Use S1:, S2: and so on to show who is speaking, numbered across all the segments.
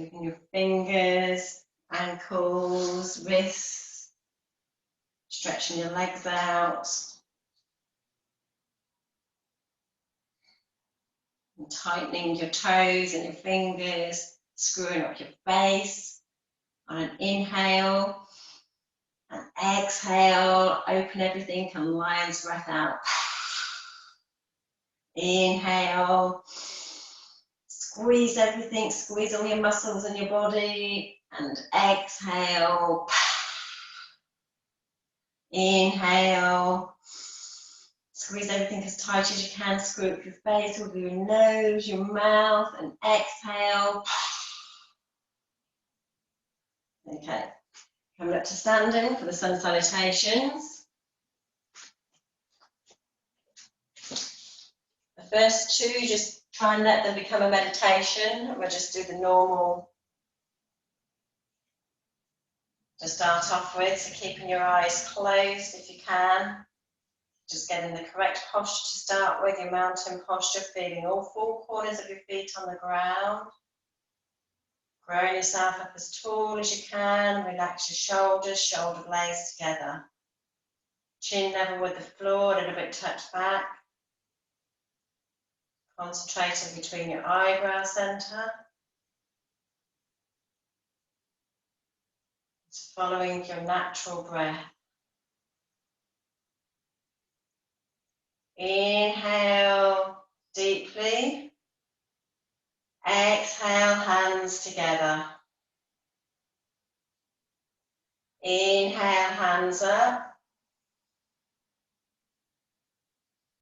S1: Moving your fingers, ankles, wrists, stretching your legs out. And tightening your toes and your fingers, screwing up your face. On an inhale and exhale, open everything and lion's breath out. Inhale, squeeze everything, squeeze all your muscles in your body, and exhale. Inhale, squeeze everything as tight as you can, screw up your face with your nose, your mouth, and exhale. Okay, coming up to standing for the sun salutations. The first two, just try and let them become a meditation. We'll just do the normal to start off with, so keeping your eyes closed if you can. Just getting the correct posture to start with, your mountain posture, feeling all four corners of your feet on the ground. Growing yourself up as tall as you can, relax your shoulders, shoulder blades together. Chin level with the floor, a little bit tucked back. Concentrating between your eyebrow centre. Just following your natural breath. Inhale deeply. Exhale, hands together. Inhale, hands up.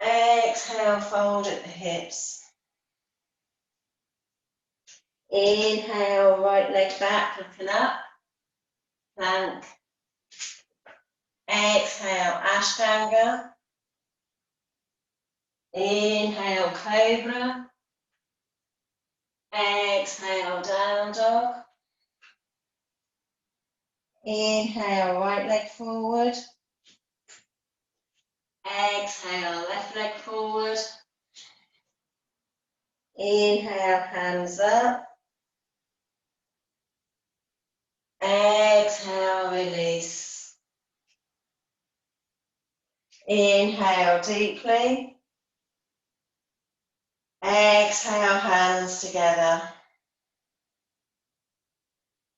S1: Exhale, fold at the hips. Inhale, right leg back, looking up. Plank. Exhale, Ashtanga. Inhale, Cobra. Exhale, Down Dog. Inhale, right leg forward. Exhale, left leg forward. Inhale, hands up. Exhale, release. Inhale deeply. Exhale, hands together.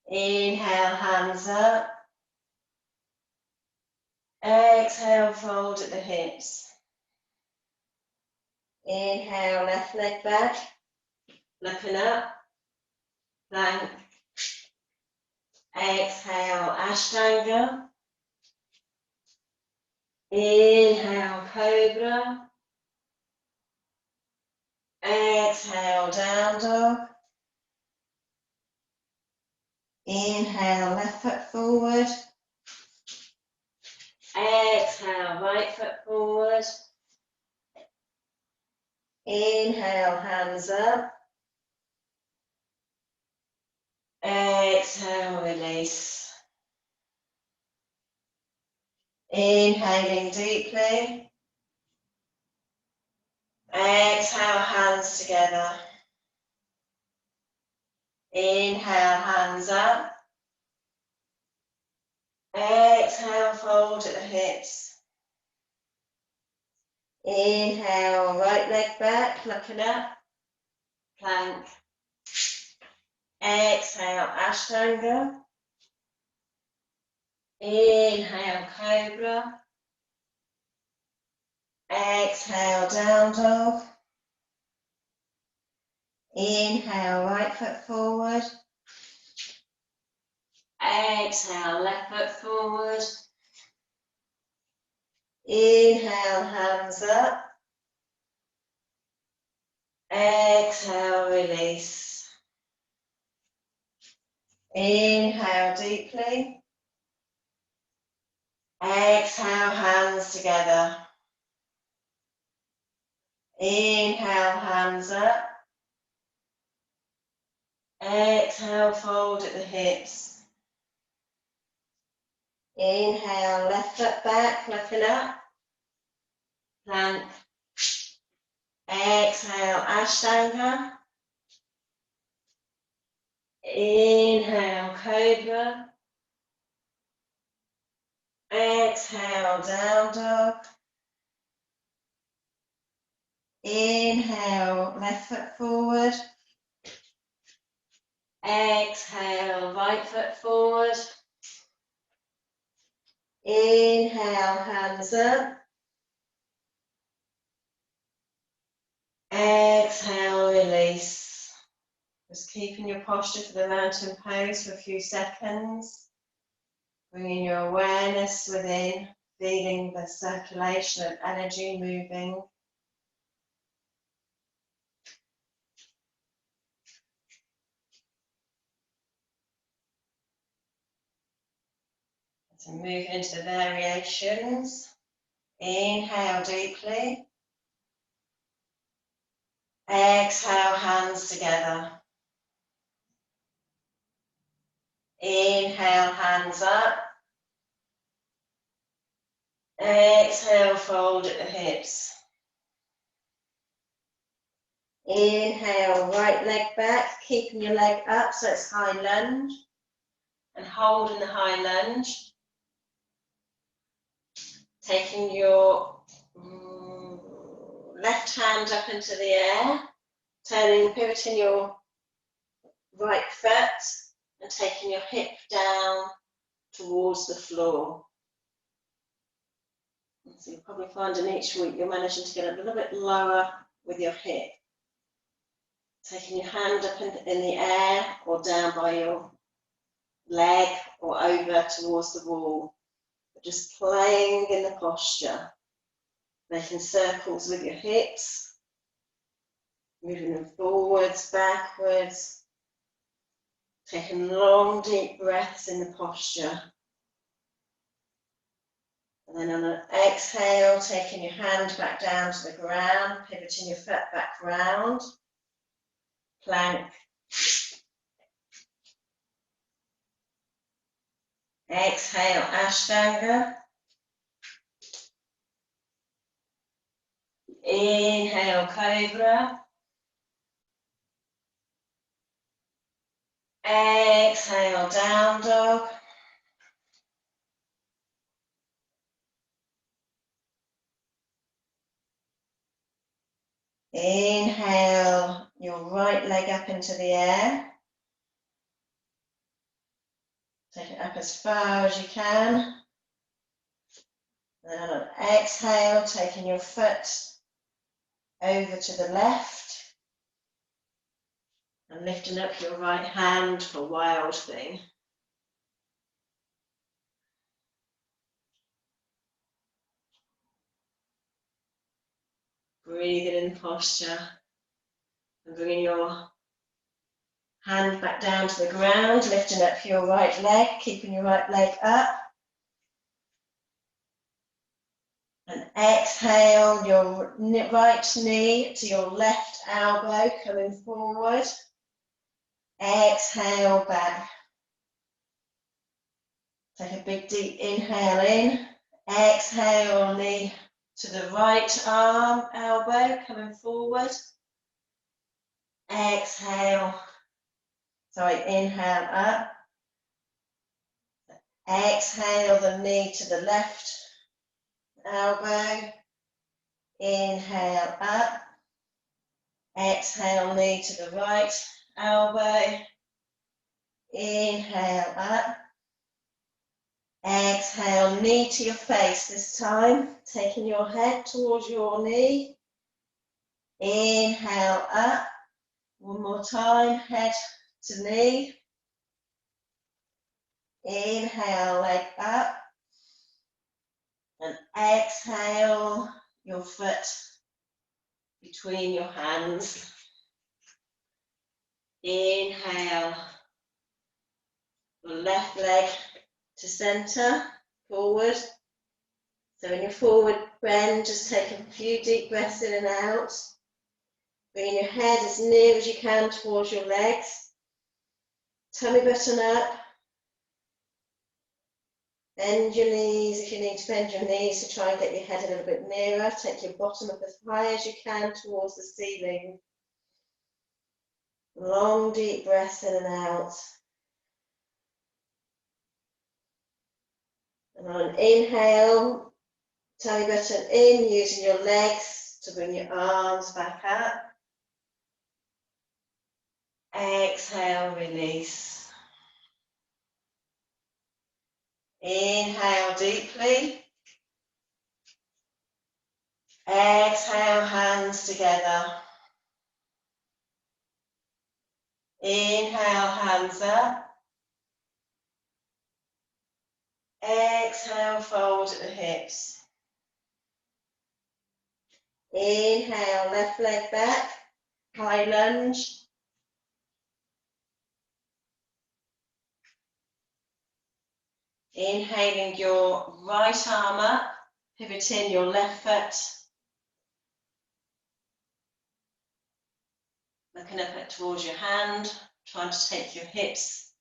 S1: Inhale, hands up. Exhale, fold at the hips. Inhale, left leg back. Looking up. Plank. Exhale, Ashtanga. Inhale, Cobra. Exhale, Down Dog. Inhale, left foot forward. Exhale, right foot forward. Inhale, hands up. Exhale, release. Inhaling deeply. Exhale, hands together. Inhale, hands up. Exhale, fold at the hips. Inhale, right leg back, looking up. Plank. Exhale, Ashtanga. Inhale, Cobra. Exhale, Down Dog. Inhale, right foot forward. Exhale, left foot forward. Inhale, hands up. Exhale, release. Inhale deeply. Exhale, hands together. Inhale, hands up. Exhale, fold at the hips. Inhale, left foot back, looking up. Plank. Exhale, Ashtanga. Inhale, cobra. Exhale, down dog. Inhale, left foot forward. Exhale, right foot forward. Inhale, hands up. Exhale, release. Just keeping your posture for the mountain pose for a few seconds. Bringing your awareness within, feeling the circulation of energy moving. So move into the variations. Inhale deeply. Exhale, hands together. Inhale, hands up. Exhale, fold at the hips. Inhale, right leg back, keeping your leg up so it's high lunge. And hold in the high lunge. Taking your left hand up into the air, pivoting your right foot and taking your hip down towards the floor. So you'll probably find in each week you're managing to get a little bit lower with your hip. Taking your hand up in the air or down by your leg or over towards the wall. But just playing in the posture. Making circles with your hips. Moving them forwards, backwards. Taking long, deep breaths in the posture. And then on an exhale, taking your hand back down to the ground, pivoting your foot back round. Plank. Exhale, Ashtanga. Inhale, Cobra. Exhale, Down Dog. Inhale your right leg up into the air. Take it up as far as you can. Then on an exhale, taking your foot over to the left. And lifting up your right hand for Wild Thing. Breathing in posture. And bringing your hand back down to the ground, lifting up your right leg, keeping your right leg up. And exhale your right knee to your left elbow, coming forward. Exhale back. Take a big deep inhale in. Exhale, knee to the right arm, elbow, coming forward. Exhale. Inhale up. Exhale the knee to the left elbow. Inhale up. Exhale knee to the right elbow. Inhale up. Exhale knee to your face this time. Taking your head towards your knee. Inhale up. One more time. Head to knee. Inhale, leg up. And exhale your foot between your hands. Inhale, your left leg to center, forward. So in your forward bend, just take a few deep breaths in and out. Bringing your head as near as you can towards your legs. Tummy button up. Bend your knees if you need to bend your knees to try and get your head a little bit nearer. Take your bottom up as high as you can towards the ceiling.
S2: Long deep breaths in and out. And on an inhale, tummy button in, using your legs to bring your arms back up. Exhale, release. Inhale deeply. Exhale, hands together. Inhale, hands up. Exhale, fold at the hips. Inhale, left leg back, high lunge. Inhaling your right arm up, pivoting your left foot. Looking up towards your hand, trying to take your hips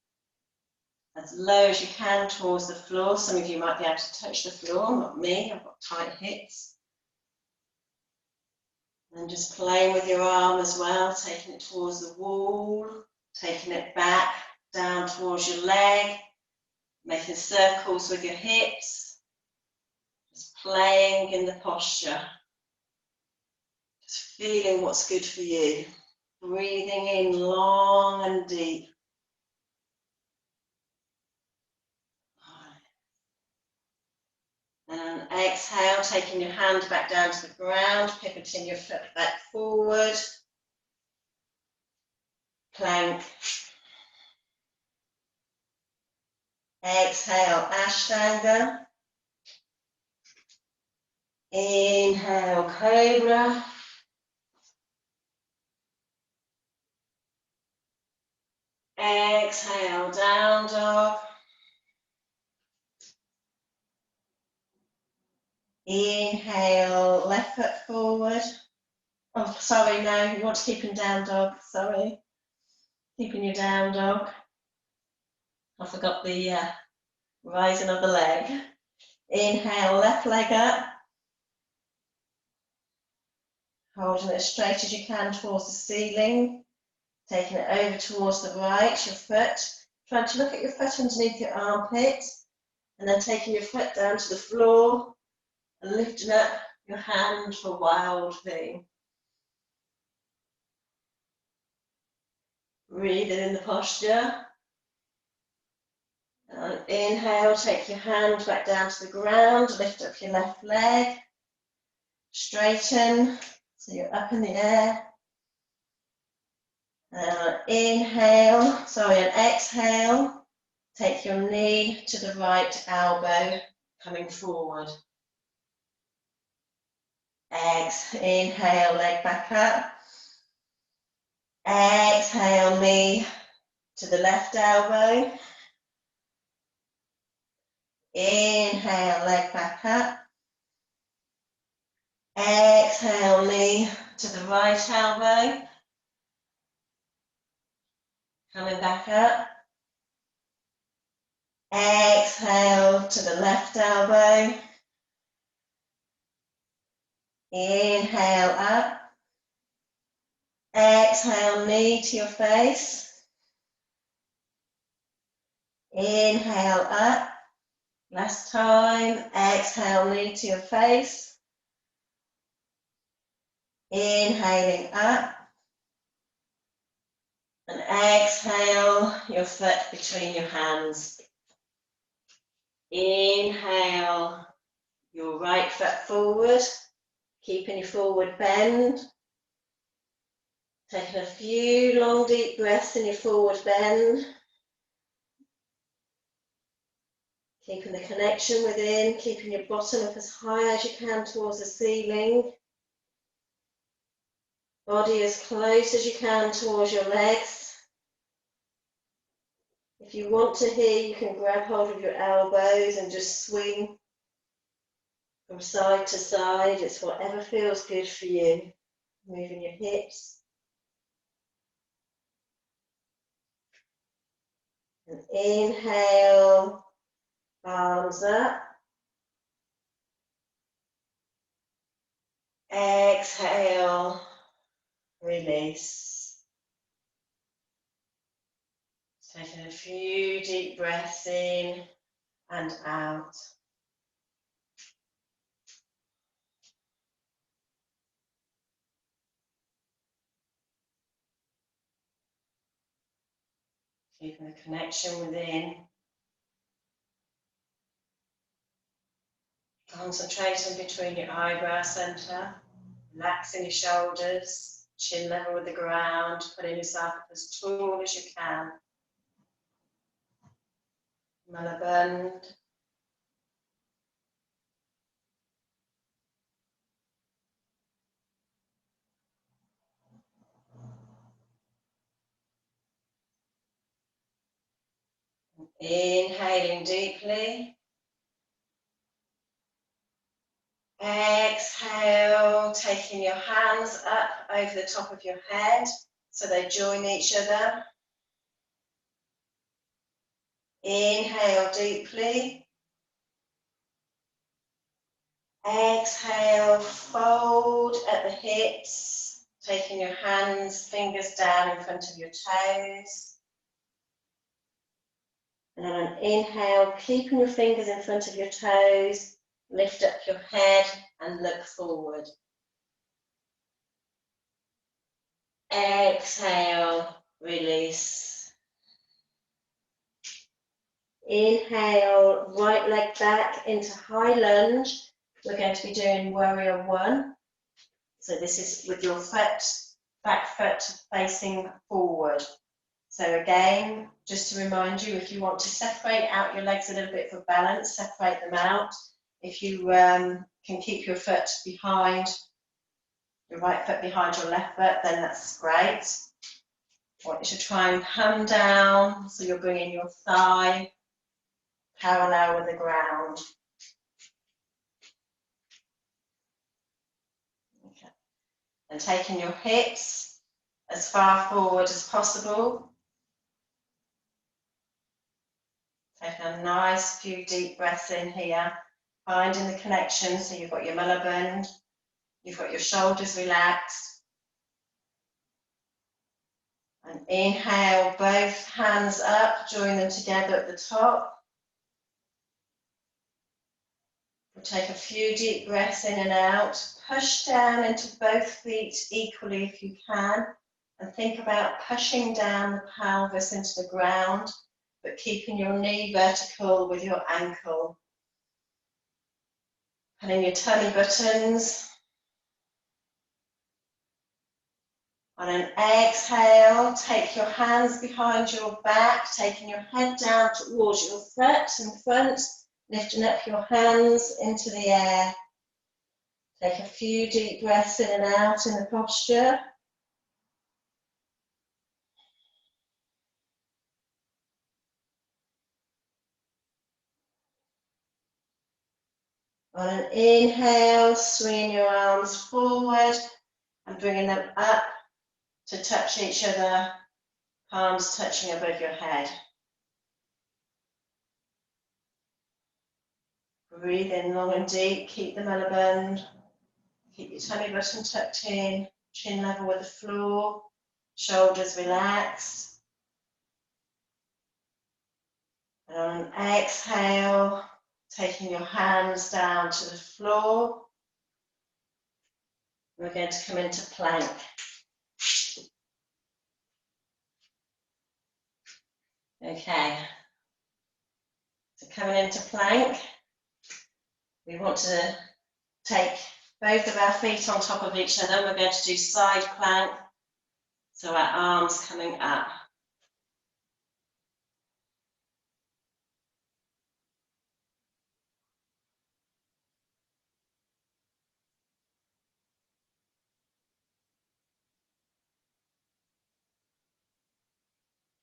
S2: as low as you can towards the floor. Some of you might be able to touch the floor, not me, I've got tight hips. And just playing with your arm as well, taking it towards the wall, taking it back, down towards your leg, making circles with your hips, just playing in the posture, just feeling what's good for you. Breathing in long and deep. And exhale, taking your hand back down to the ground, pivoting your foot back forward. Plank. Exhale, Ashtanga. Inhale, Cobra. Exhale, Down Dog. Inhale, left foot forward. Oh, sorry, no, you want to keep in Down Dog, sorry. Keeping your Down Dog. I forgot the rising of the leg. Inhale, left leg up. Holding it as straight as you can towards the ceiling. Taking it over towards the right, your foot. Trying to look at your foot underneath your armpit. And then taking your foot down to the floor and lifting up your hand for Wild Thing. Breathing in the posture. And inhale, take your hand back down to the ground, lift up your left leg. Straighten, so you're up in the air. And exhale, take your knee to the right elbow, coming forward. Inhale, leg back up. Exhale, knee to the left elbow. Inhale, leg back up. Exhale, knee to the right elbow. Coming back up. Exhale to the left elbow. Inhale up. Exhale, knee to your face. Inhale up. Last time. Exhale, knee to your face. Inhaling up. And exhale, your foot between your hands. Inhale, your right foot forward, keeping your forward bend. Taking a few long deep breaths in your forward bend. Keeping the connection within, keeping your bottom up as high as you can towards the ceiling. Body as close as you can towards your legs. If you want to here, you can grab hold of your elbows and just swing from side to side. It's whatever feels good for you. Moving your hips. And inhale, arms up. Exhale, release. Taking a few deep breaths in and out. Keeping the connection within. Concentrating between your eyebrow centre, relaxing your shoulders, chin level with the ground, putting yourself up as tall as you can. Malaband. Inhaling deeply. Exhale, taking your hands up over the top of your head so they join each other. Inhale deeply. Exhale, fold at the hips, taking your hands, fingers down in front of your toes. And on an inhale, keeping your fingers in front of your toes, lift up your head and look forward. Exhale, release. Inhale, right leg back into high lunge. We're going to be doing warrior one. So this is with your foot, back foot facing forward. So again, just to remind you, if you want to separate out your legs a little bit for balance, separate them out. If you can keep your foot behind, your right foot behind your left foot, then that's great. I want you to try and come down, so you're bringing your thigh parallel with the ground. Okay. And taking your hips as far forward as possible. Taking a nice few deep breaths in here, finding the connection. So you've got your Mulaband, you've got your shoulders relaxed. And inhale, both hands up, join them together at the top. We'll take a few deep breaths in and out. Push down into both feet equally if you can. And think about pushing down the pelvis into the ground, but keeping your knee vertical with your ankle. Putting your tummy buttons. On an exhale, take your hands behind your back, taking your head down towards your foot in front, lifting up your hands into the air. Take a few deep breaths in and out in the posture. On an inhale, swinging your arms forward and bringing them up to touch each other, palms touching above your head. Breathe in long and deep, keep the Mulaband, keep your tummy button tucked in, chin level with the floor, shoulders relaxed. And on an exhale, taking your hands down to the floor, we're going to come into plank. Okay, so coming into plank, we want to take both of our feet on top of each other. We're going to do side plank, so our arms coming up.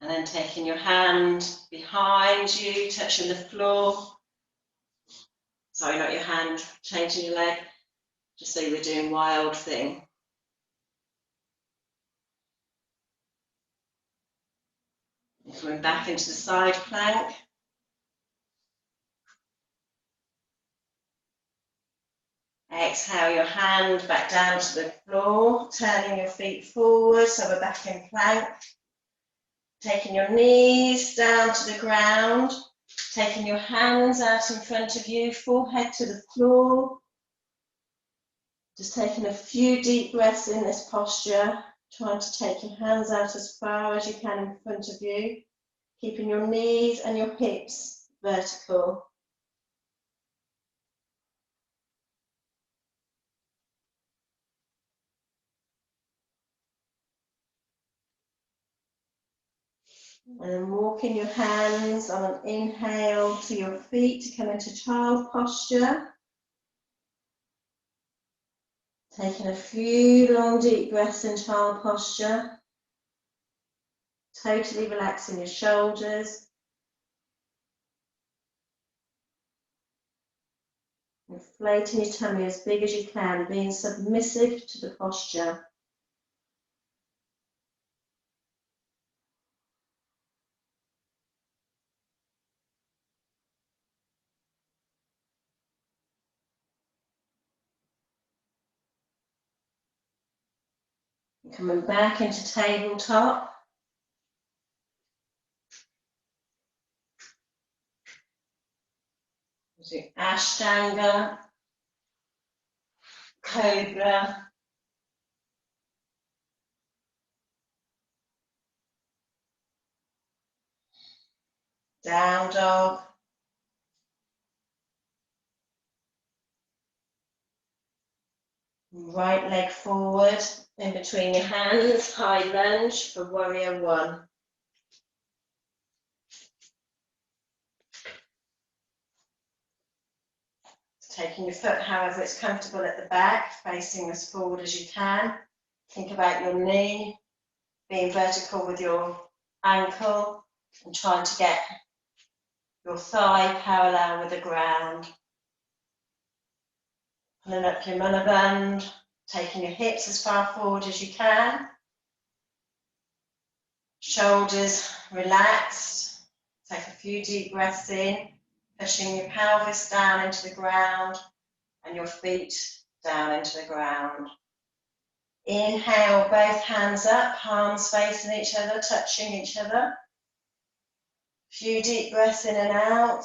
S2: And then taking your hand behind you, touching the floor. Sorry, not your hand, changing your leg, just so we're doing wild thing. Coming back into the side plank. Exhale your hand back down to the floor, turning your feet forward, so we're back in plank. Taking your knees down to the ground, taking your hands out in front of you, forehead to the floor. Just taking a few deep breaths in this posture, trying to take your hands out as far as you can in front of you, keeping your knees and your hips vertical. And then walking your hands on an inhale to your feet to come into child posture. Taking a few long deep breaths in child posture. Totally relaxing your shoulders. Inflating your tummy as big as you can, being submissive to the posture. Coming back into tabletop. Do Ashtanga, Cobra, Down Dog, right leg forward, in between your hands, high lunge for Warrior One. Taking your foot however it's comfortable at the back, facing as forward as you can. Think about your knee being vertical with your ankle and trying to get your thigh parallel with the ground. Pulling up your mulaband, taking your hips as far forward as you can. Shoulders relaxed. Take a few deep breaths in, pushing your pelvis down into the ground and your feet down into the ground. Inhale, both hands up, palms facing each other, touching each other. Few deep breaths in and out.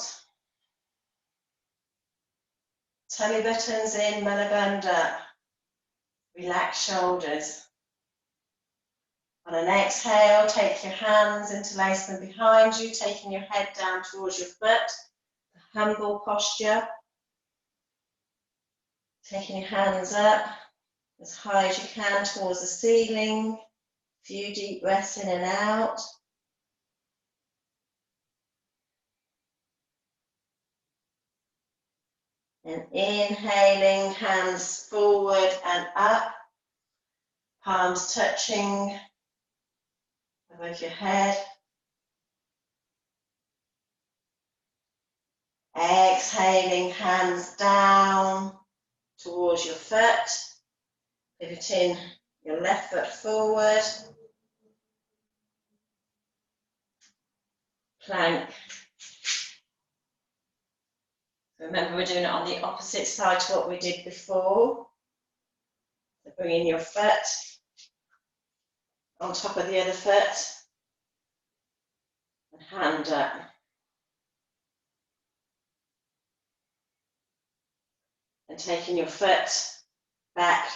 S2: Tummy buttons in, mulaband up. Relax shoulders. On an exhale, take your hands, interlace them behind you, taking your head down towards your foot. Humble posture. Taking your hands up as high as you can towards the ceiling. Few deep breaths in and out. And inhaling, hands forward and up. Palms touching above your head. Exhaling, hands down towards your foot. Pivoting your left foot forward. Plank. Remember, we're doing it on the opposite side to what we did before. So bringing your foot on top of the other foot and hand up. And taking your foot back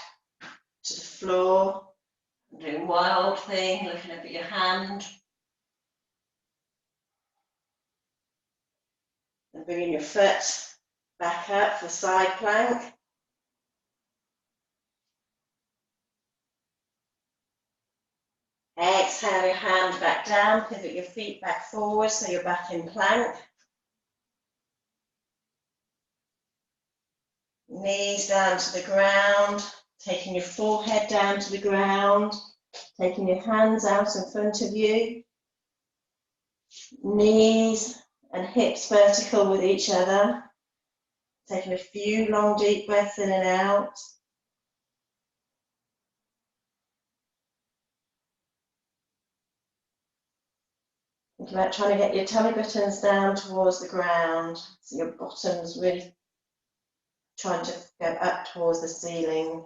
S2: to the floor, doing wild thing, looking up at your hand. And bringing your foot back up for side plank. Exhale your hand back down, pivot your feet back forward so you're back in plank. Knees down to the ground, taking your forehead down to the ground, taking your hands out in front of you. Knees and hips vertical with each other. Taking a few long deep breaths in and out. Think about trying to get your tummy buttons down towards the ground, so your bottom's really trying to go up towards the ceiling.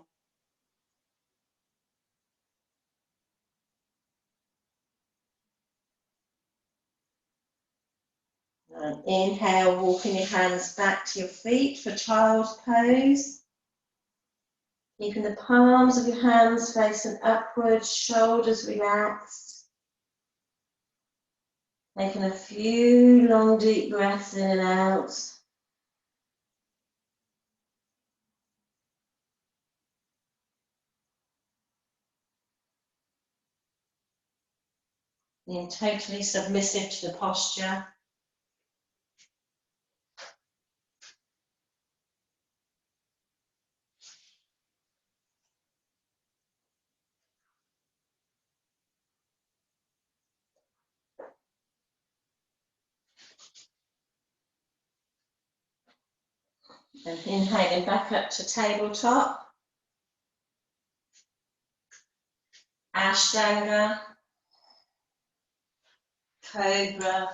S2: And inhale, walking your hands back to your feet for child's pose. Keeping the palms of your hands facing upwards, shoulders relaxed. Taking a few long deep breaths in and out. Being totally submissive to the posture. And inhaling back up to tabletop. Ashtanga. Cobra.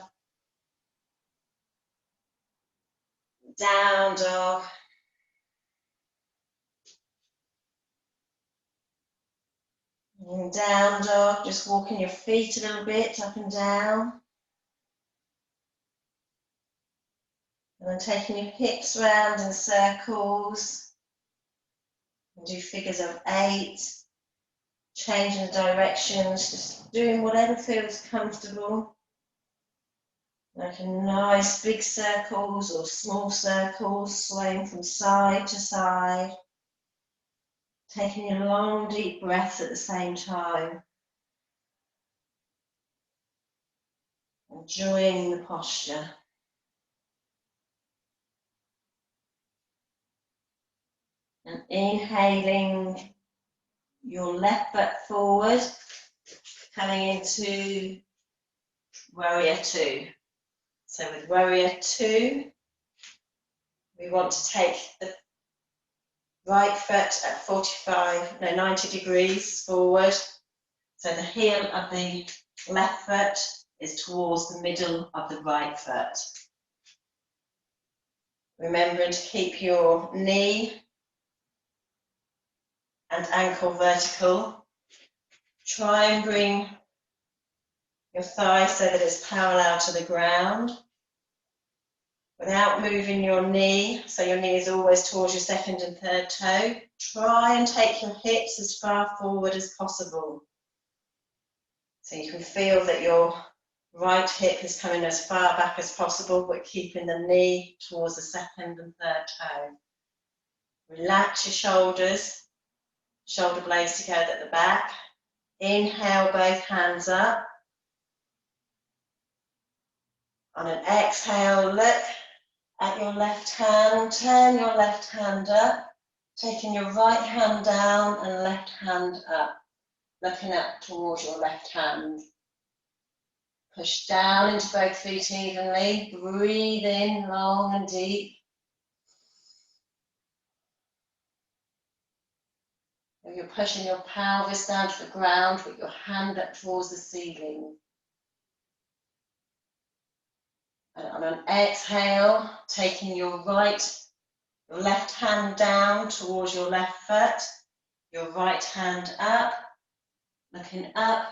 S2: Down dog. And down dog, just walking your feet a little bit up and down. And then taking your hips round in circles. And do figures of 8. Changing the directions, just doing whatever feels comfortable. Making nice big circles or small circles, swaying from side to side. Taking your long deep breaths at the same time. Enjoying the posture. And inhaling your left foot forward, coming into warrior 2. So with warrior 2, we want to take the right foot at 90 degrees forward. So the heel of the left foot is towards the middle of the right foot. Remembering to keep your knee and ankle vertical. Try and bring your thigh so that it's parallel to the ground without moving your knee, so your knee is always towards your second and third toe. Try and take your hips as far forward as possible. So you can feel that your right hip is coming as far back as possible, but keeping the knee towards the second and third toe. Relax your shoulders, shoulder blades together at the back. Inhale, both hands up. On an exhale, look at your left hand, turn your left hand up, taking your right hand down and left hand up, looking up towards your left hand. Push down into both feet evenly, breathe in long and deep. You're pushing your pelvis down to the ground with your hand up towards the ceiling. And on an exhale, taking your left hand down towards your left foot, your right hand up, looking up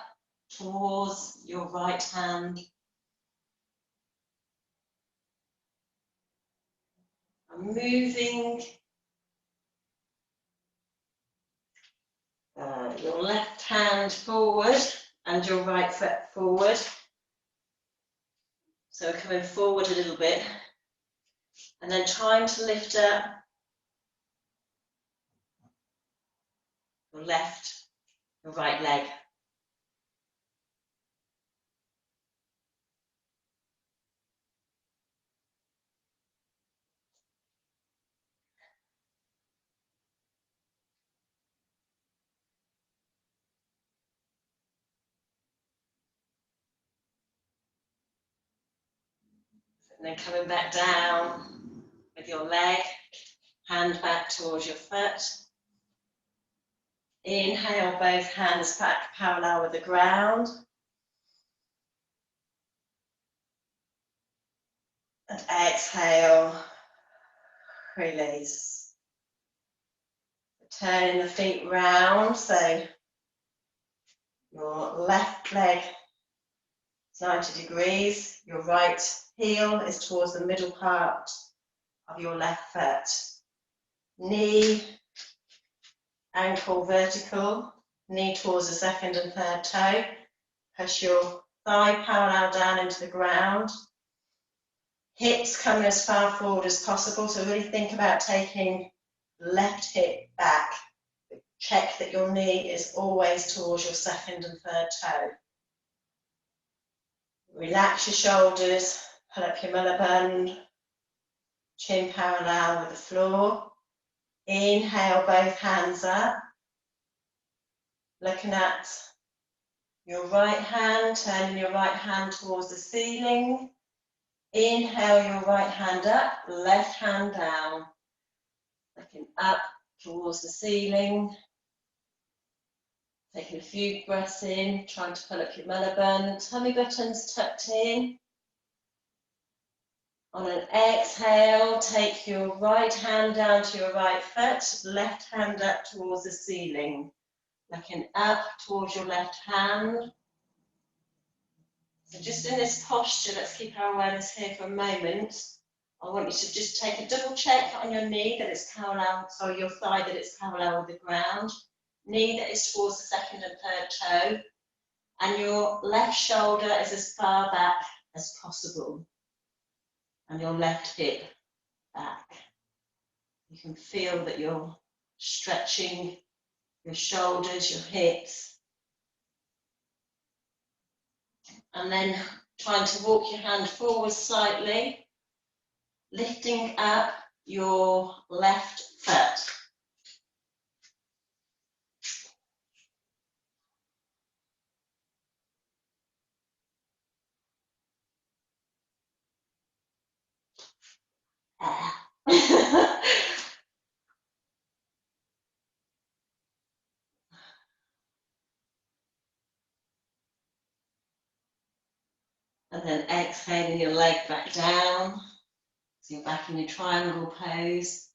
S2: towards your right hand. And moving your left hand forward and your right foot forward. So we're coming forward a little bit and then trying to lift up your right leg. And then coming back down with your leg, hand back towards your foot. Inhale, both hands back parallel with the ground. And exhale, release. Turning the feet round, so your left leg It's 90 degrees. Your right heel is towards the middle part of your left foot. Knee, ankle vertical, knee towards the second and third toe. Push your thigh parallel down into the ground. Hips coming as far forward as possible. So really think about taking left hip back. Check that your knee is always towards your second and third toe. Relax your shoulders, pull up your milliband, chin parallel with the floor. Inhale, both hands up. Looking at your right hand, turning your right hand towards the ceiling. Inhale your right hand up, left hand down. Looking up towards the ceiling. Taking a few breaths in, trying to pull up your milliband. Tummy buttons tucked in. On an exhale, take your right hand down to your right foot, left hand up towards the ceiling. Looking up towards your left hand. So just in this posture, let's keep our awareness here for a moment. I want you to just take a double check on your knee that it's parallel, sorry, your thigh that it's parallel with the ground. Knee that is towards the second and third toe. And your left shoulder is as far back as possible. And your left hip back. You can feel that you're stretching your shoulders, your hips. And then trying to walk your hand forward slightly, lifting up your left foot. And then exhaling your leg back down. So you're back in your triangle pose.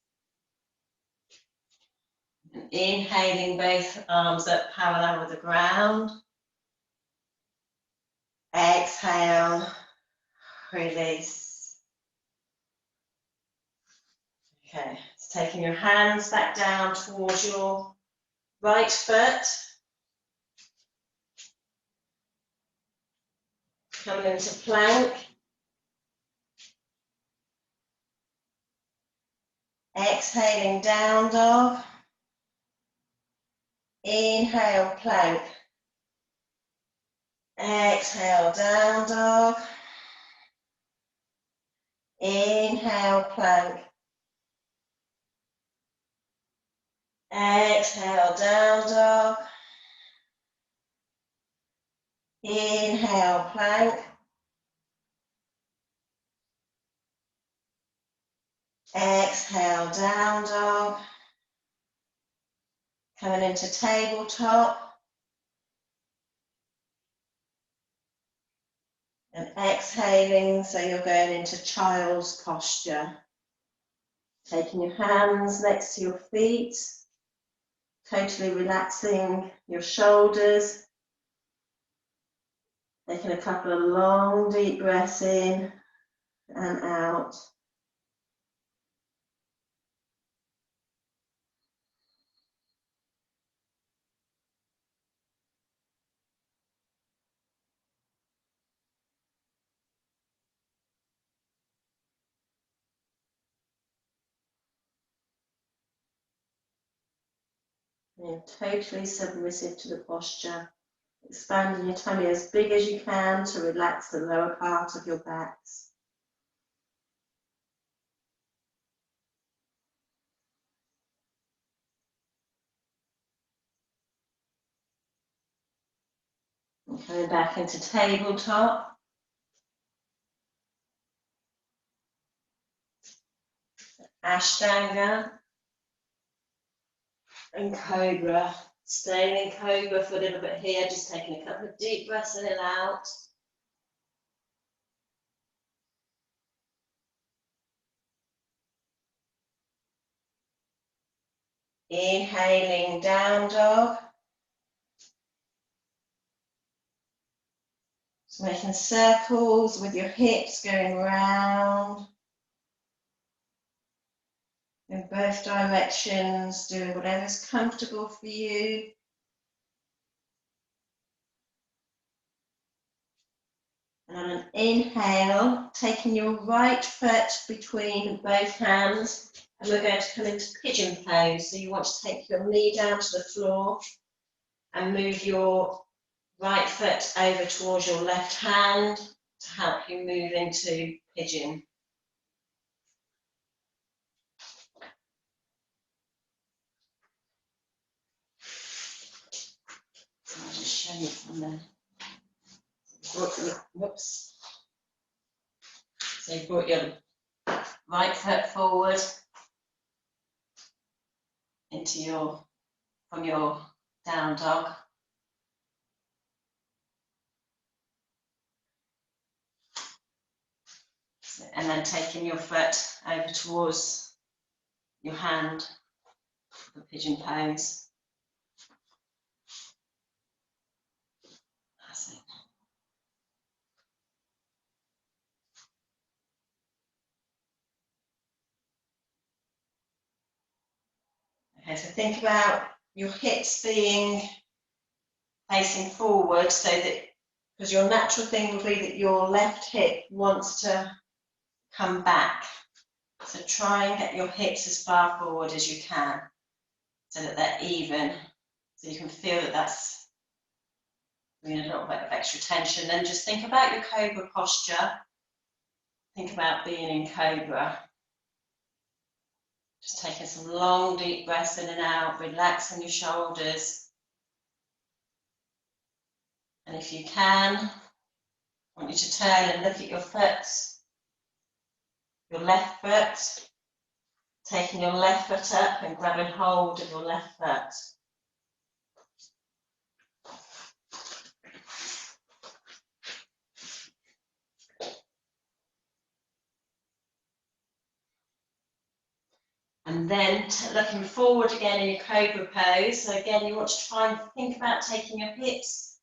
S2: And inhaling both arms up parallel with the ground. Exhale, release. Okay, so taking your hands back down towards your right foot. Coming into plank. Exhaling, down dog. Inhale, plank. Exhale, down dog. Inhale, plank. Exhale, down dog. Inhale, plank. Exhale, down dog. Coming into tabletop. And exhaling, so you're going into child's posture. Taking your hands next to your feet. Totally relaxing your shoulders. Taking a couple of long, deep breaths in and out. And you're totally submissive to the posture. Expanding your tummy as big as you can to relax the lower part of your backs. And coming back into tabletop. Ashtanga. And Cobra. Staying in Cobra for a little bit here, just taking a couple of deep breaths in and out. Inhaling, down dog. So making circles with your hips going round in both directions, doing whatever's comfortable for you. And on an inhale, taking your right foot between both hands, and we're going to come into pigeon pose. So you want to take your knee down to the floor and move your right foot over towards your left hand to help you move into pigeon. So I'll just show you from there. Whoops. So you brought your right foot forward into from your down dog. And then taking your foot over towards your hand for pigeon pose. That's it. Okay, so think about your hips being facing forward, so that, because your natural thing will be that your left hip wants to come back. So try and get your hips as far forward as you can, so that they're even, so you can feel that that's doing a little bit of extra tension. Then just think about your cobra posture. Think about being in cobra. Just taking some long, deep breaths in and out, relaxing your shoulders. And if you can, I want you to turn and look at your foot, your left foot, taking your left foot up and grabbing hold of your left foot. And then looking forward again in your cobra pose. So again, you want to try and think about taking your hips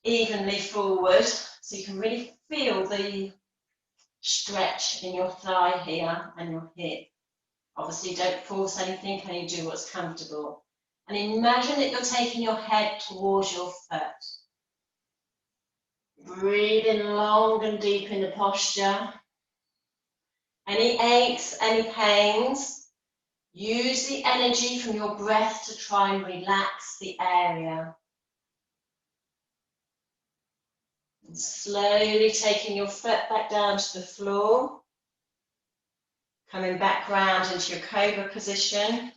S2: evenly forward, so you can really feel the stretch in your thigh here and your hip. Obviously, don't force anything, and you do what's comfortable. And imagine that you're taking your head towards your foot. Breathing long and deep in the posture. Any aches, any pains, use the energy from your breath to try and relax the area. And slowly taking your foot back down to the floor. Coming back round into your cobra position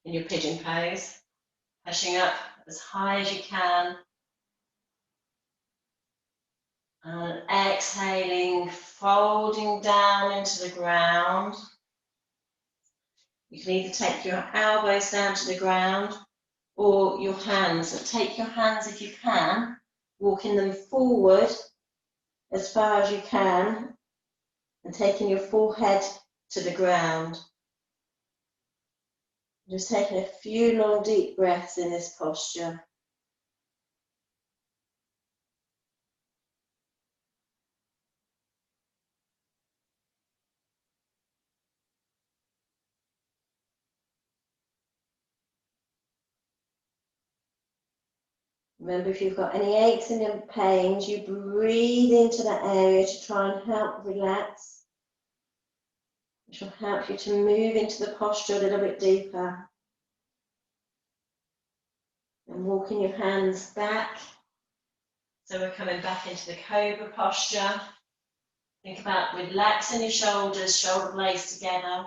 S2: in your pigeon pose. Pushing up as high as you can. And exhaling, folding down into the ground. You can either take your elbows down to the ground or your hands. So take your hands if you can, walking them forward as far as you can and taking your forehead to the ground. Just taking a few long deep breaths in this posture. Remember, if you've got any aches and pains, you breathe into that area to try and help relax. Which will help you to move into the posture a little bit deeper. And walking your hands back. So we're coming back into the cobra posture. Think about relaxing your shoulders, shoulder blades together.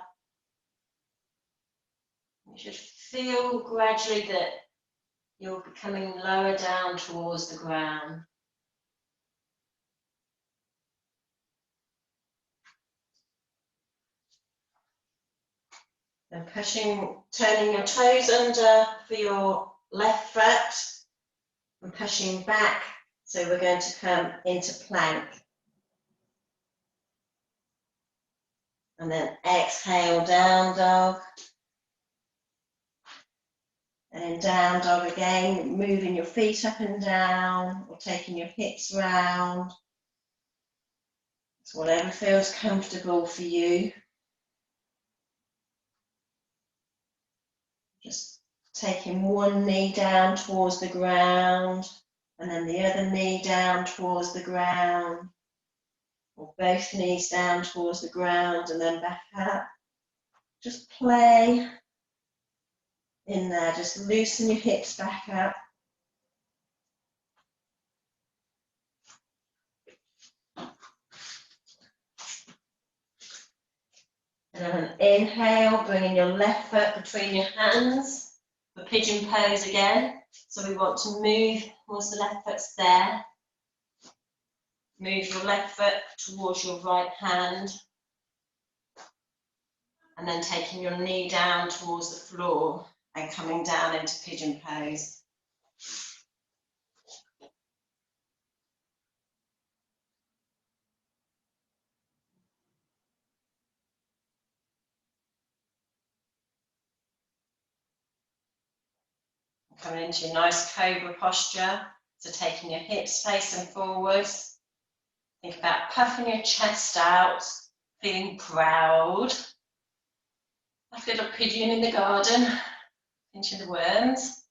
S2: You should feel gradually that you're becoming lower down towards the ground. And turning your toes under for your left foot and pushing back. So we're going to come into plank. And then exhale, down dog. And in down dog again, moving your feet up and down or taking your hips round. It's whatever feels comfortable for you. Just taking one knee down towards the ground and then the other knee down towards the ground, or both knees down towards the ground and then back up. Just play in there, just loosen your hips back up. And then an inhale, bringing your left foot between your hands for pigeon pose again. So we want to move towards the left foot's there. Move your left foot towards your right hand. And then taking your knee down towards the floor and coming down into pigeon pose. Coming into your nice cobra posture. So taking your hips facing forwards. Think about puffing your chest out, feeling proud. Like a little pigeon in the garden, pinching the worms.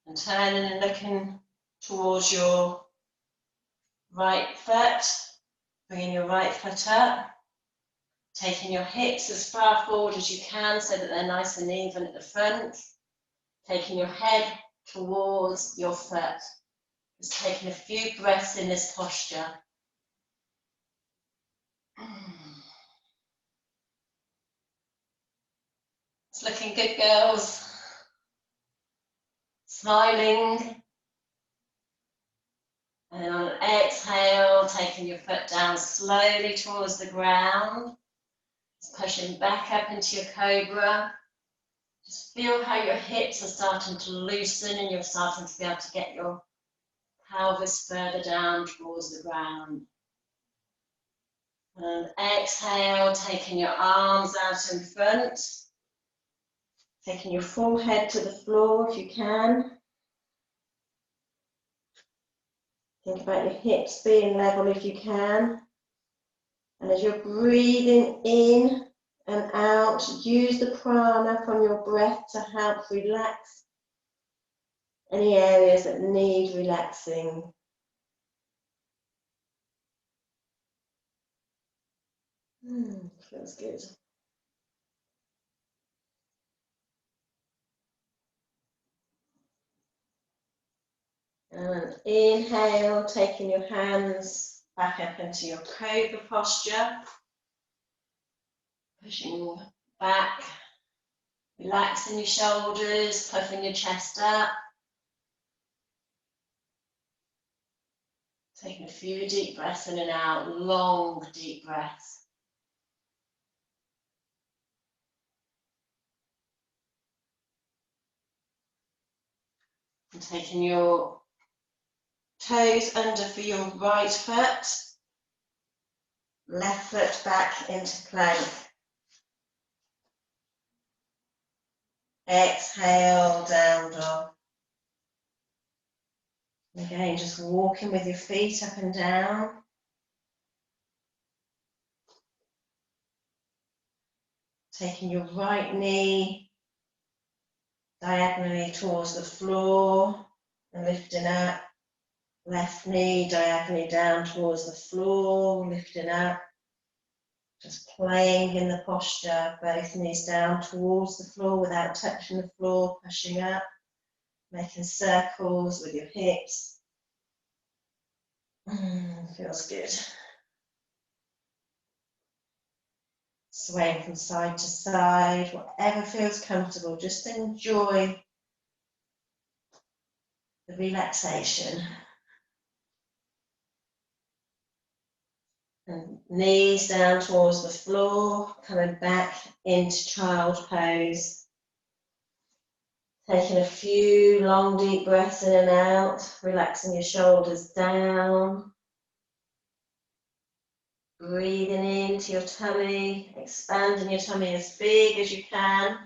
S2: And turning and looking towards your right foot, bringing your right foot up, taking your hips as far forward as you can so that they're nice and even at the front, taking your head towards your foot. Just taking a few breaths in this posture. It's looking good, girls. Smiling. And on an exhale, taking your foot down slowly towards the ground. Just pushing back up into your cobra. Just feel how your hips are starting to loosen and you're starting to be able to get your pelvis further down towards the ground. And exhale, taking your arms out in front. Taking your forehead to the floor if you can. Think about your hips being level if you can. And as you're breathing in and out, use the prana from your breath to help relax any areas that need relaxing. Feels good. And inhale, taking your hands back up into your cobra posture. Pushing back, relaxing your shoulders, puffing your chest up. Taking a few deep breaths in and out, long deep breaths. And taking your toes under for your right foot, left foot back into plank. Exhale, down dog. Again, just walking with your feet up and down. Taking your right knee diagonally towards the floor and lifting up. Left knee diagonally down towards the floor, lifting up. Just playing in the posture, both knees down towards the floor without touching the floor, pushing up, making circles with your hips. Feels good. Swaying from side to side, whatever feels comfortable, just enjoy the relaxation. And knees down towards the floor, coming back into child pose. Taking a few long, deep breaths in and out, relaxing your shoulders down. Breathing into your tummy, expanding your tummy as big as you can.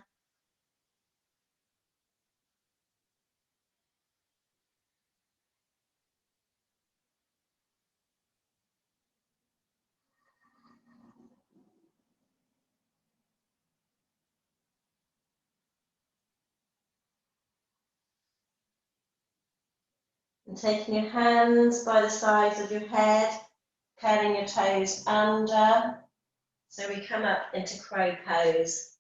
S2: And taking your hands by the sides of your head, curling your toes under. So we come up into crow pose.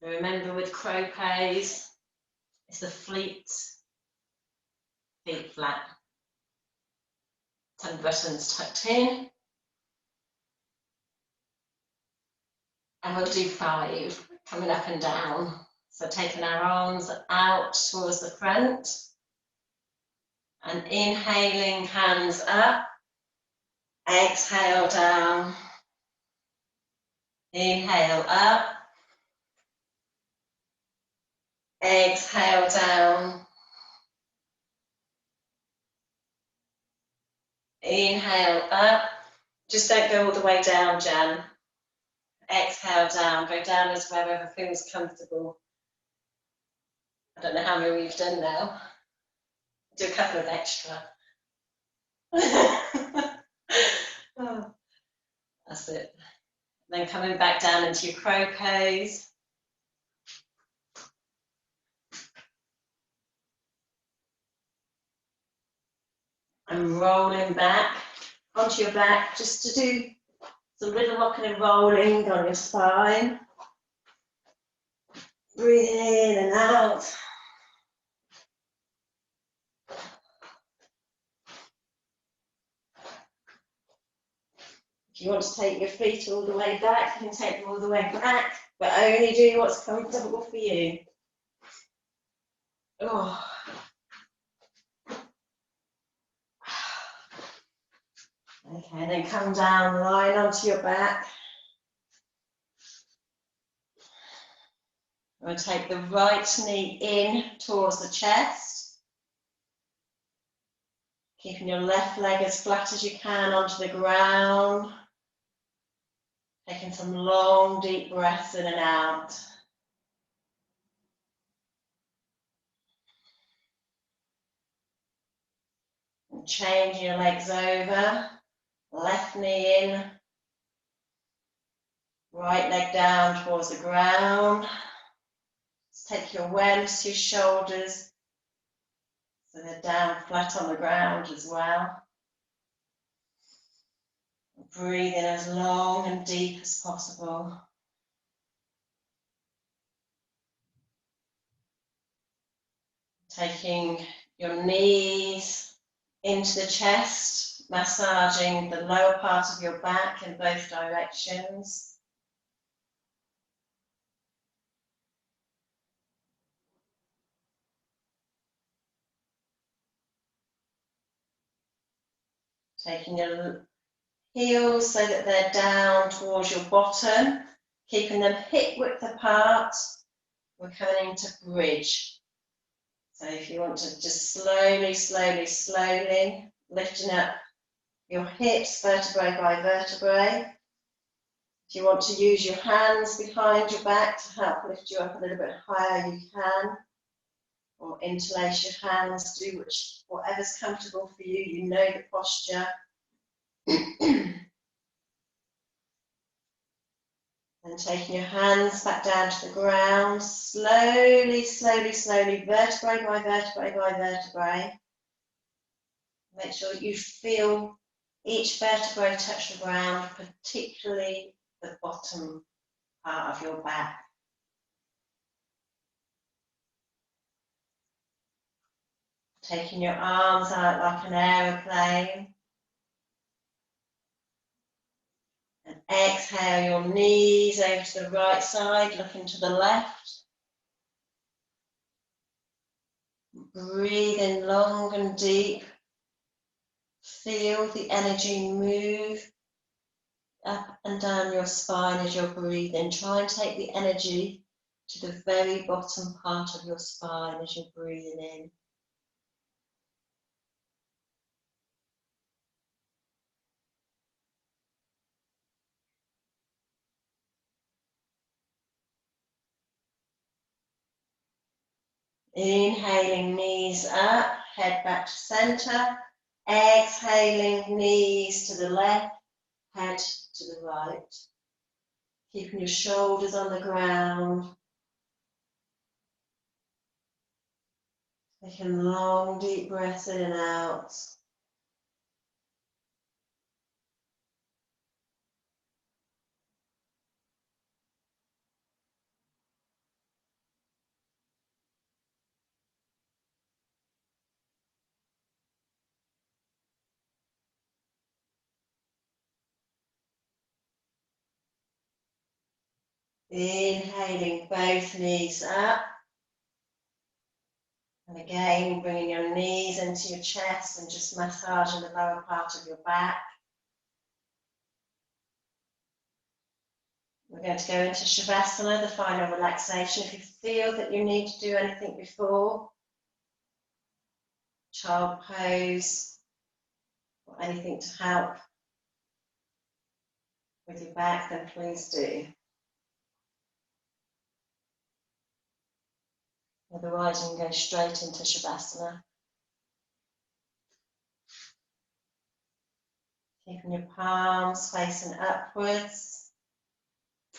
S2: Remember with crow pose, it's the feet flat. Tummy buttons tucked in. And we'll do 5, coming up and down. So taking our arms out towards the front. And inhaling, hands up. Exhale down. Inhale up. Exhale down. Inhale up. Just don't go all the way down, Jan. Exhale down. Go down as wherever feels comfortable. I don't know how many we've done now. Do a couple of extra. Oh, that's it. Then coming back down into your crow pose. And rolling back onto your back, just to do some little rocking and rolling on your spine. Breathing in and out. If you want to take your feet all the way back, you can take them all the way back, but only do what's comfortable for you. Oh. Okay, then come down, line onto your back. We'll take the right knee in towards the chest. Keeping your left leg as flat as you can onto the ground. Taking some long, deep breaths in and out. And change your legs over. Left knee in. Right leg down towards the ground. Just take your awareness to your shoulders. So they're down flat on the ground as well. Breathe in as long and deep as possible. Taking your knees into the chest, massaging the lower part of your back in both directions. Taking your heels so that they're down towards your bottom, keeping them hip width apart. We're coming into bridge. So if you want to just slowly, slowly, slowly lifting up your hips vertebrae by vertebrae. If you want to use your hands behind your back to help lift you up a little bit higher, you can. Or interlace your hands, do whatever's comfortable for you. You know the posture. And taking your hands back down to the ground, slowly, slowly, slowly, vertebrae by vertebrae by vertebrae. Make sure that you feel each vertebrae touch the ground, particularly the bottom part of your back. Taking your arms out like an aeroplane. And exhale your knees over to the right side, looking to the left. Breathe in long and deep. Feel the energy move up and down your spine as you're breathing. Try and take the energy to the very bottom part of your spine as you're breathing in. Inhaling, knees up, head back to center. Exhaling, knees to the left, head to the right. Keeping your shoulders on the ground. Taking long, deep breaths in and out. Inhaling, both knees up. And again, bringing your knees into your chest and just massaging the lower part of your back. We're going to go into Shavasana, the final relaxation. If you feel that you need to do anything before, child pose, or anything to help with your back, then please do. Otherwise, you can go straight into Shavasana. Keeping your palms facing upwards.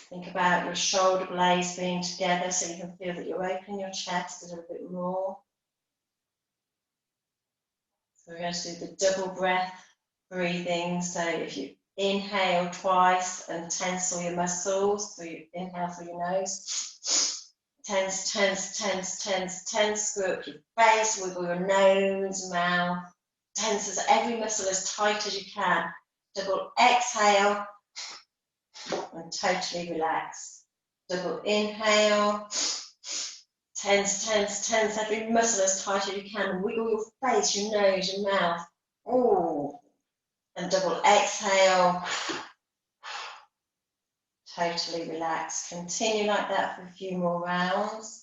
S2: Think about your shoulder blades being together so you can feel that you're opening your chest a little bit more. So we're going to do the double breath breathing. So if you inhale twice and tense all your muscles, so you inhale through your nose. Tense, tense, tense, tense, tense. Screw up your face, wiggle your nose, mouth. Tense as every muscle as tight as you can. Double exhale and totally relax. Double inhale. Tense, tense, tense. Every muscle as tight as you can. Wiggle your face, your nose, your mouth. Ooh. And double exhale. Totally relax. Continue like that for a few more rounds.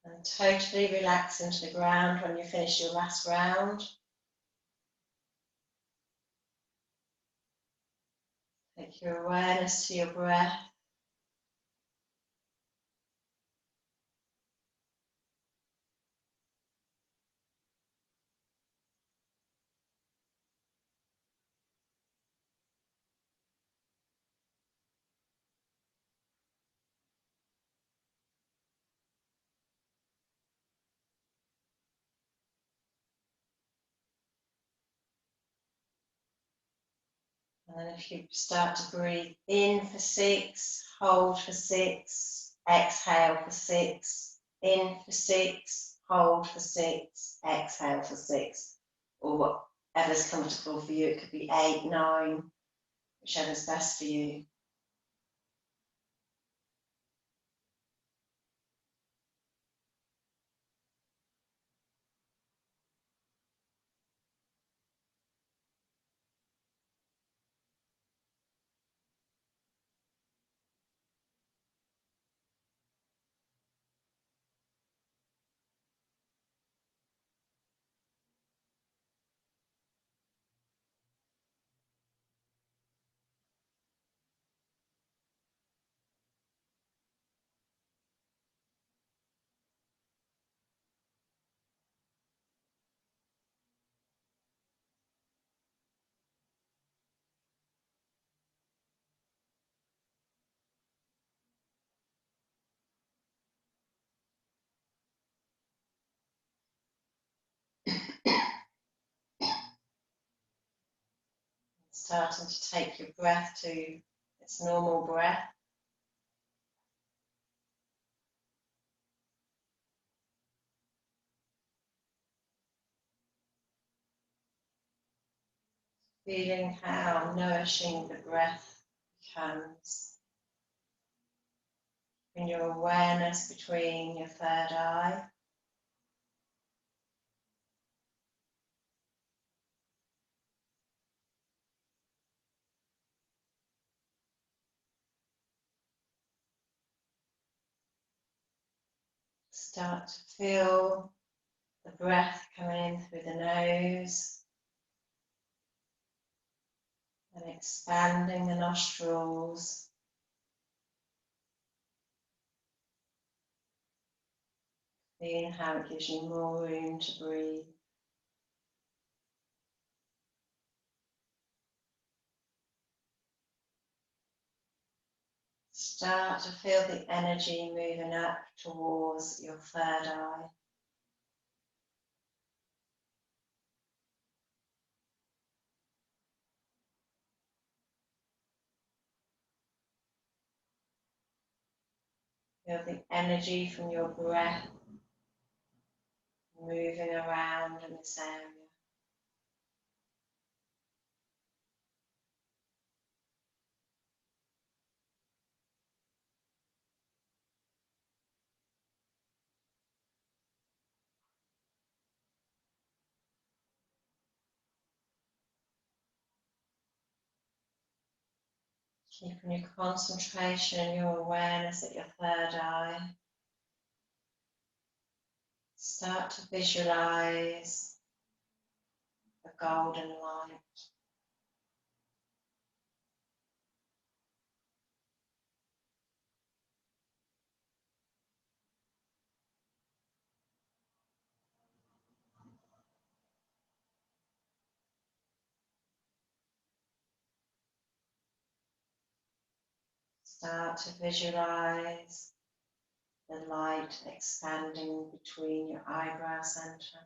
S2: And totally relax into the ground when you finish your last round. Take your awareness to your breath. And then if you start to breathe in for 6, hold for 6, exhale for 6, in for 6, hold for 6, exhale for 6, or whatever's comfortable for you. It could be 8, 9, whichever's best for you. Starting to take your breath to its normal breath. Feeling how nourishing the breath becomes. Bring your awareness between your third eye. Start to feel the breath coming in through the nose and expanding the nostrils. Feeling how it gives you more room to breathe. Start to feel the energy moving up towards your third eye. Feel the energy from your breath moving around in this area. Keeping your concentration, your awareness at your third eye. Start to visualize the golden light. Start to visualize the light expanding between your eyebrow center.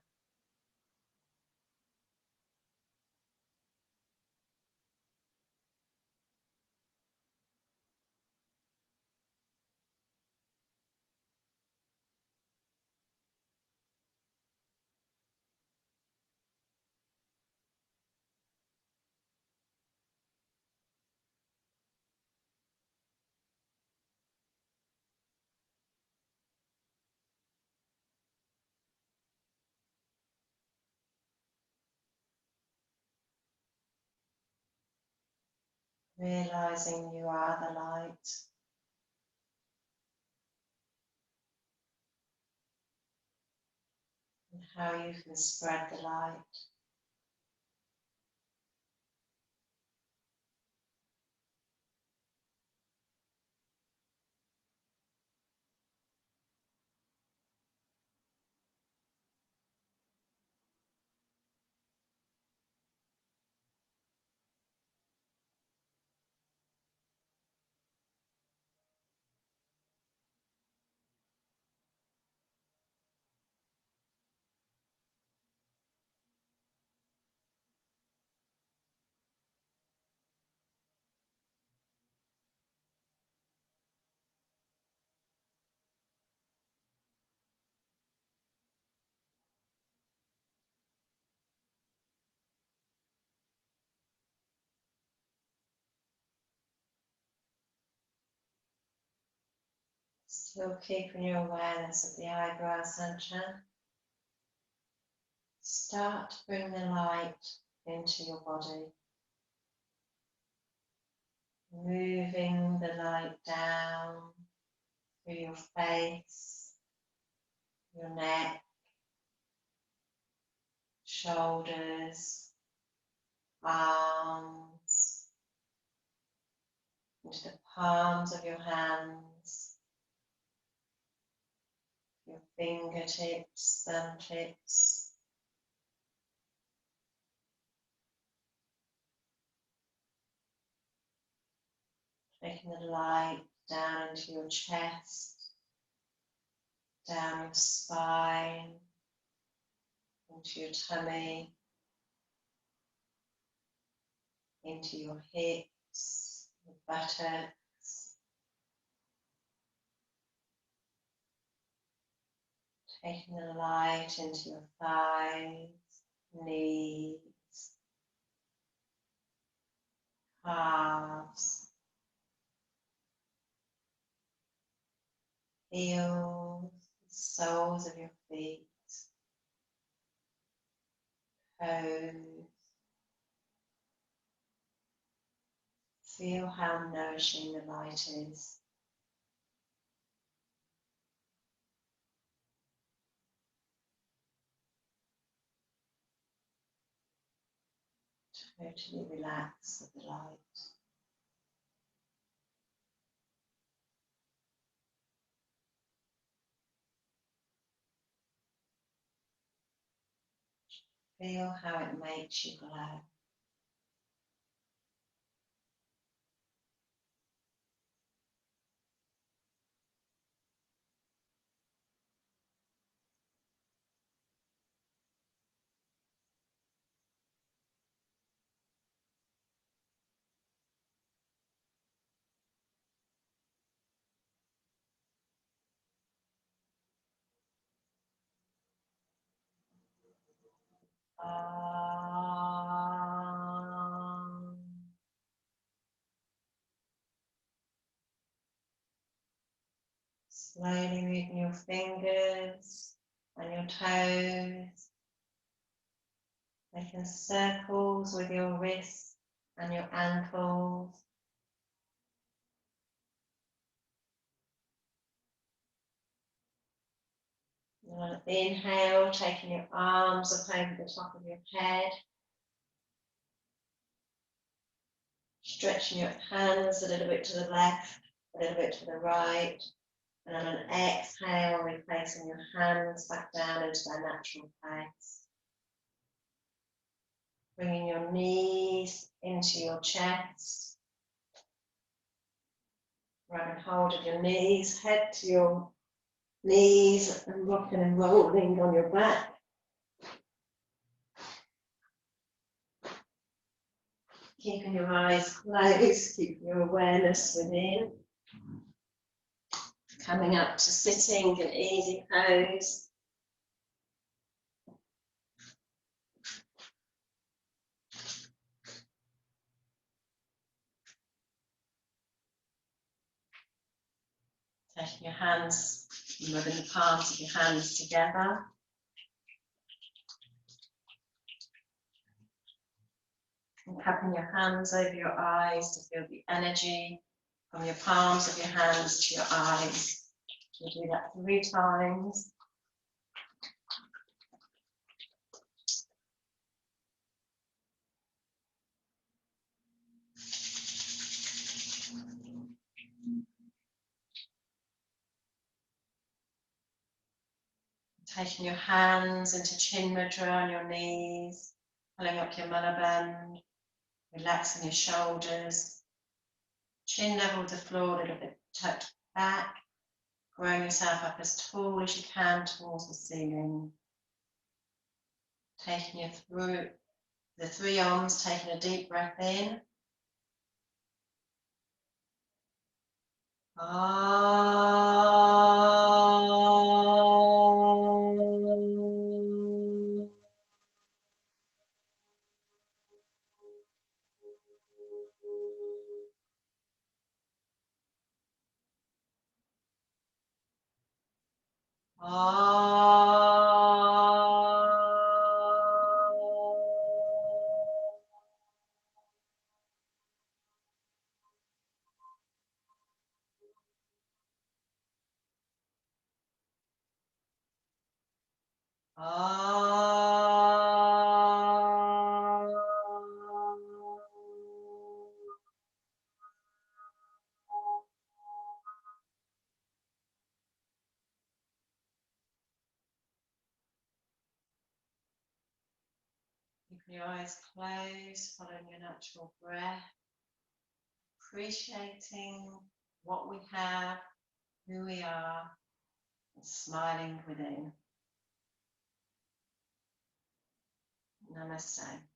S2: Realizing you are the light. And how you can spread the light. Still keeping your awareness at the eyebrow center. Start to bring the light into your body. Moving the light down through your face, your neck, shoulders, arms, into the palms of your hands, your fingertips, thumb tips, taking the light down into your chest, down your spine, into your tummy, into your hips, your buttocks, taking the light into your thighs, knees, Feel the soles of your feet, toes. Feel how nourishing the light is. Totally relax with the light. Feel how it makes you glow. Slowly moving your fingers and your toes, making circles with your wrists and your ankles. And on an inhale, taking your arms up over the top of your head, stretching your hands a little bit to the left, a little bit to the right, and on an exhale, replacing your hands back down into their natural place. Bringing your knees into your chest, grabbing hold of your knees, head to your knees and rocking and rolling on your back. Keeping your eyes closed, keeping your awareness within. Coming up to sitting, an easy pose. Taking your hands, rubbing the palms of your hands together. And cupping your hands over your eyes to feel the energy from your palms of your hands to your eyes. We'll do that 3 times. Taking your hands into chin mudra on your knees, pulling up your mala band, relaxing your shoulders. Chin level with the floor, a little bit tucked back, growing yourself up as tall as you can towards the ceiling. Taking you through the 3 arms, taking a deep breath in. Keeping your eyes closed, following your natural breath, appreciating what we have, who we are, and smiling within. Namaste.